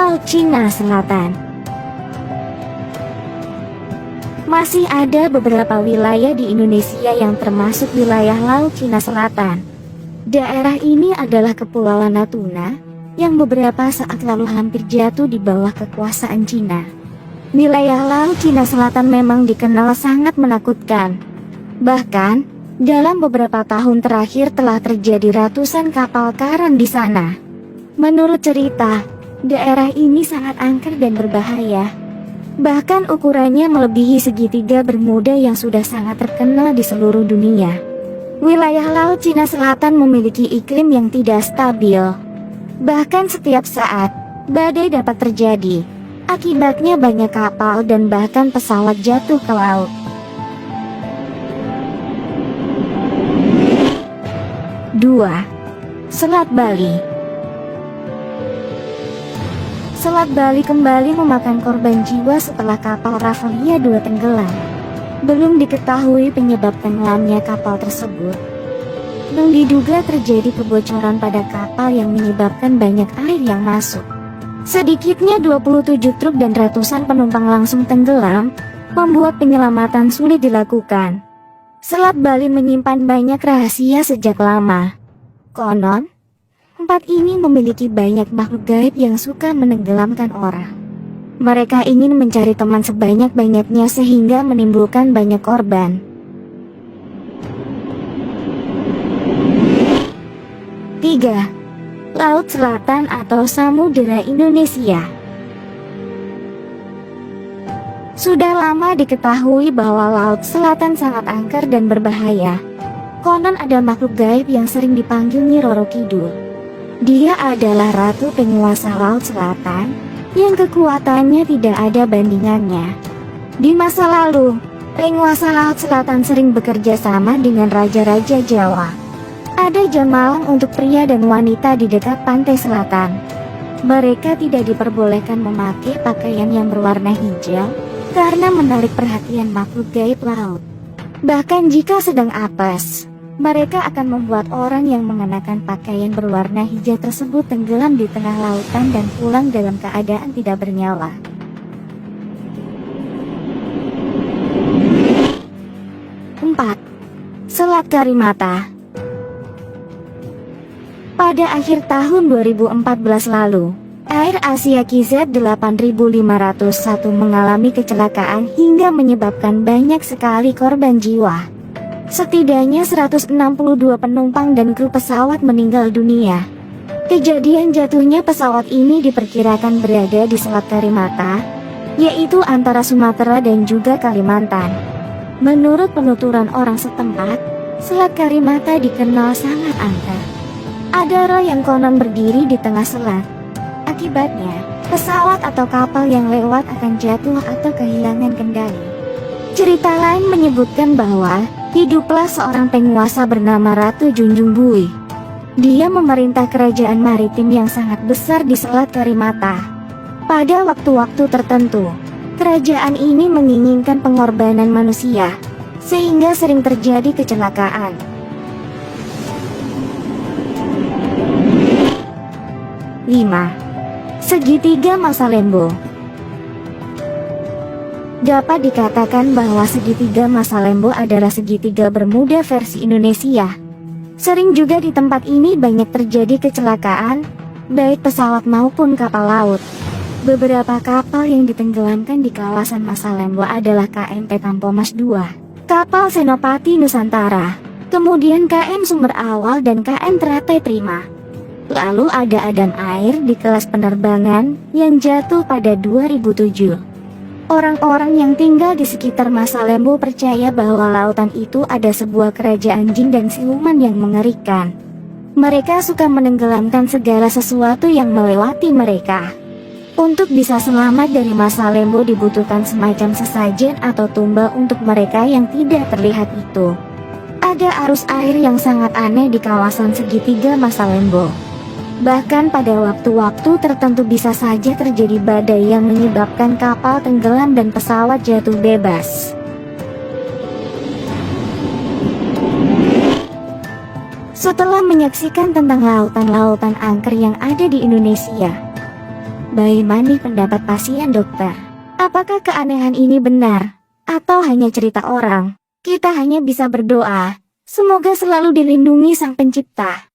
Laut Cina Selatan. Masih ada beberapa wilayah di Indonesia yang termasuk wilayah Laut Cina Selatan. Daerah ini adalah Kepulauan Natuna, yang beberapa saat lalu hampir jatuh di bawah kekuasaan Cina. Wilayah Laut Cina Selatan memang dikenal sangat menakutkan. Bahkan, dalam beberapa tahun terakhir telah terjadi ratusan kapal karam di sana. Menurut cerita, daerah ini sangat angker dan berbahaya. Bahkan ukurannya melebihi segitiga Bermuda yang sudah sangat terkenal di seluruh dunia. Wilayah Laut Cina Selatan memiliki iklim yang tidak stabil. Bahkan setiap saat, badai dapat terjadi. Akibatnya banyak kapal dan bahkan pesawat jatuh ke laut. 2. Selat Bali. Selat Bali kembali memakan korban jiwa setelah kapal Rafflesia 2 tenggelam. Belum diketahui penyebab tenggelamnya kapal tersebut. Diduga terjadi kebocoran pada kapal yang menyebabkan banyak air yang masuk. Sedikitnya 27 truk dan ratusan penumpang langsung tenggelam, membuat penyelamatan sulit dilakukan. Selat Bali menyimpan banyak rahasia sejak lama. Konon, tempat ini memiliki banyak makhluk gaib yang suka menenggelamkan orang. Mereka ingin mencari teman sebanyak-banyaknya sehingga menimbulkan banyak korban. 3. Laut Selatan atau Samudera Indonesia. Sudah lama diketahui bahwa Laut Selatan sangat angker dan berbahaya. Konon ada makhluk gaib yang sering dipanggil Nyi Roro Kidul. Dia adalah ratu penguasa Laut Selatan yang kekuatannya tidak ada bandingannya. Di masa lalu, penguasa Laut Selatan sering bekerja sama dengan raja-raja Jawa. Ada jam malam untuk pria dan wanita di dekat pantai selatan. Mereka tidak diperbolehkan memakai pakaian yang berwarna hijau karena menarik perhatian makhluk gaib laut. Bahkan jika sedang apes, mereka akan membuat orang yang mengenakan pakaian berwarna hijau tersebut tenggelam di tengah lautan dan pulang dalam keadaan tidak bernyawa. 4. Selat Karimata. Pada akhir tahun 2014 lalu, Air Asia KZ 8501 mengalami kecelakaan hingga menyebabkan banyak sekali korban jiwa. Setidaknya 162 penumpang dan kru pesawat meninggal dunia. Kejadian jatuhnya pesawat ini diperkirakan berada di Selat Karimata, yaitu antara Sumatera dan juga Kalimantan. Menurut penuturan orang setempat, Selat Karimata dikenal sangat angker. Ada roh yang konon berdiri di tengah selat. Akibatnya, pesawat atau kapal yang lewat akan jatuh atau kehilangan kendali. Cerita lain menyebutkan bahwa hiduplah seorang penguasa bernama Ratu Junjung Bui. Dia memerintah kerajaan maritim yang sangat besar di Selat Karimata. Pada waktu-waktu tertentu, kerajaan ini menginginkan pengorbanan manusia, sehingga sering terjadi kecelakaan. 5. Segitiga Masa Lembo. Dapat dikatakan bahwa segitiga Masa Lembo adalah segitiga Bermuda versi Indonesia. Sering juga di tempat ini banyak terjadi kecelakaan, baik pesawat maupun kapal laut. Beberapa kapal yang ditenggelamkan di kawasan Masa Lembo adalah KM Petampomas II, kapal Senopati Nusantara, kemudian KM Sumber Awal dan KM Teratai Prima. Lalu ada Adan Air di kelas penerbangan yang jatuh pada 2007. Orang-orang yang tinggal di sekitar Masa Lembo percaya bahwa lautan itu ada sebuah kerajaan jin dan siluman yang mengerikan. Mereka suka menenggelamkan segala sesuatu yang melewati mereka. Untuk bisa selamat dari Masa Lembo dibutuhkan semacam sesajen atau tumbal untuk mereka yang tidak terlihat itu. Ada arus air yang sangat aneh di kawasan segitiga Masa Lembo. Bahkan pada waktu-waktu tertentu bisa saja terjadi badai yang menyebabkan kapal tenggelam dan pesawat jatuh bebas. Setelah menyaksikan tentang lautan-lautan angker yang ada di Indonesia, Bagaimana pendapat pasien, dokter? Apakah keanehan ini benar? Atau hanya cerita orang? Kita hanya bisa berdoa, semoga selalu dilindungi Sang Pencipta.